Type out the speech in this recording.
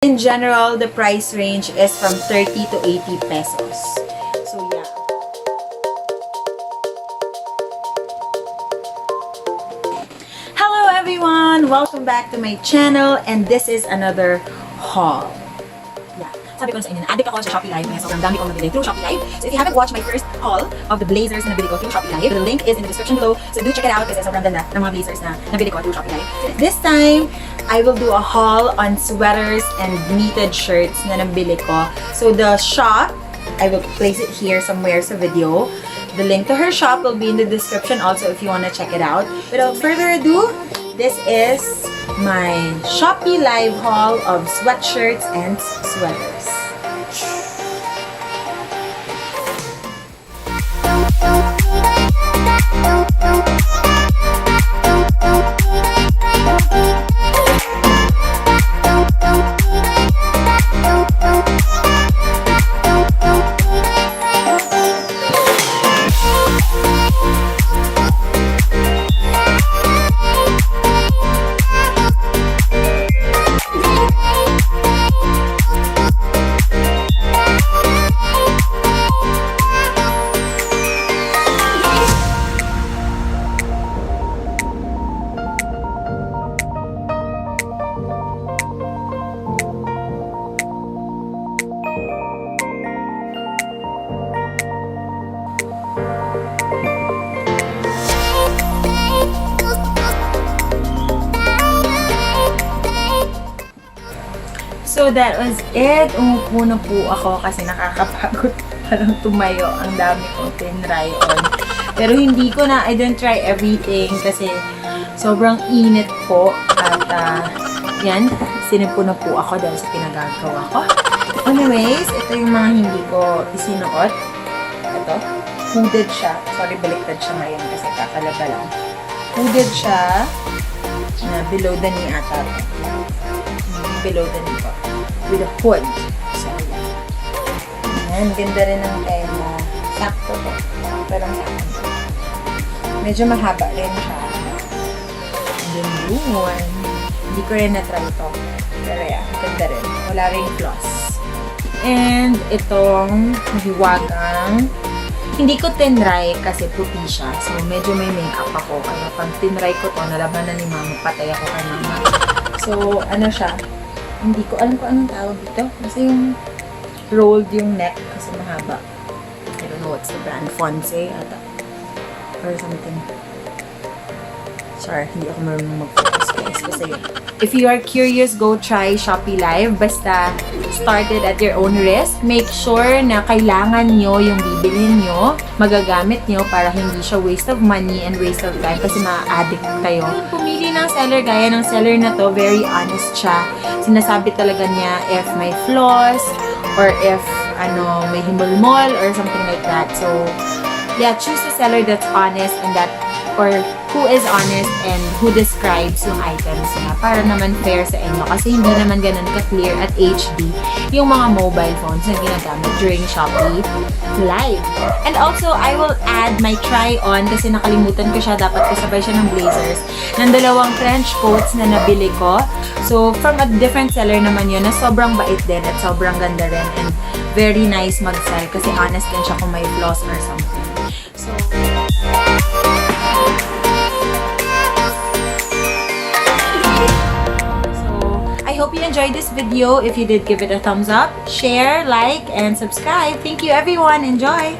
In general, the price range is from 30 to 80 pesos. So yeah. Hello everyone! Welcome back to my channel, and this is another haul. Yeah. Sabi ko na sa inyo, addict ako sa Shopee Live. Kaya sobrang dami kong nabili through Shopee Live. So if you haven't watched my first haul of the blazers na nabili ko through Shopee Live, the link is in the description below. So do check it out kasi sobrang ganda ng mga blazers na nabili ko through Shopee Live. This time, I will do a haul on sweaters and knitted shirts na nabili ko. So the shop, I will place it here somewhere sa video. The link to her shop will be in the description also if you want to check it out. Without further ado, this is my Shopee Live haul of sweatshirts and sweaters. So that was it. Umupo na po ako kasi nakakapagod palang tumayo. Ang dami kong tinry on. Pero hindi ko na, I didn't try everything kasi sobrang init po. At yan, sinipo na po ako dahil sa pinagagawa ko. Anyways, ito yung mga hindi ko isinuot. Ito, hooded siya. Sorry, baliktad siya ngayon kasi kakalaga lang. Hooded siya na below the knee ata. Below the knee po. With a hood. So, yan. Ayan, ganda rin ng tema. Sakto po. Pero sakto. Medyo mahaba rin siya. And then yun. Hindi ko rin na-try ito. Pero yan, ganda rin. Wala rin floss. And itong mahiwagang hindi ko tinry kasi puti siya. So, medyo may makeup ako. Kaya pag tinry ko to, nalabanan ni mama, patay ako kay mama. So, ano siya? Hindi ko alam kung anong tawag dito. Kasi yung rolled yung neck kasi mahaba. I don't know what's the brand. Fonse ata. Or something. Sorry, hindi ako marunong mag-focus guys. Kasi yun. If you are curious, go try Shopee Live. Basta started at your own risk. Make sure na kailangan nyo yung bibilhin nyo, magagamit nyo para hindi siya waste of money and waste of time kasi ma-addict kayo. Pumili ng seller, gaya ng seller na to, very honest siya. Sinasabi talaga niya if may flaws or if may himulmol or something like that. So, yeah, choose a seller that's honest and that or who is honest and who describes yung items niya para naman fair sa inyo kasi hindi naman ganun ka-clear at HD yung mga mobile phones na ginagamit during Shopee Live. And also, I will add my try-on kasi nakalimutan ko siya, dapat kasabay siya ng blazers ng dalawang trench coats na nabili ko. So, from a different seller naman yun na sobrang bait din at sobrang ganda rin and very nice mag-sell kasi honest din siya kung may flaws or something. So, I hope you enjoyed this video. If you did, give it a thumbs up, share, like, and subscribe. Thank you everyone. Enjoy!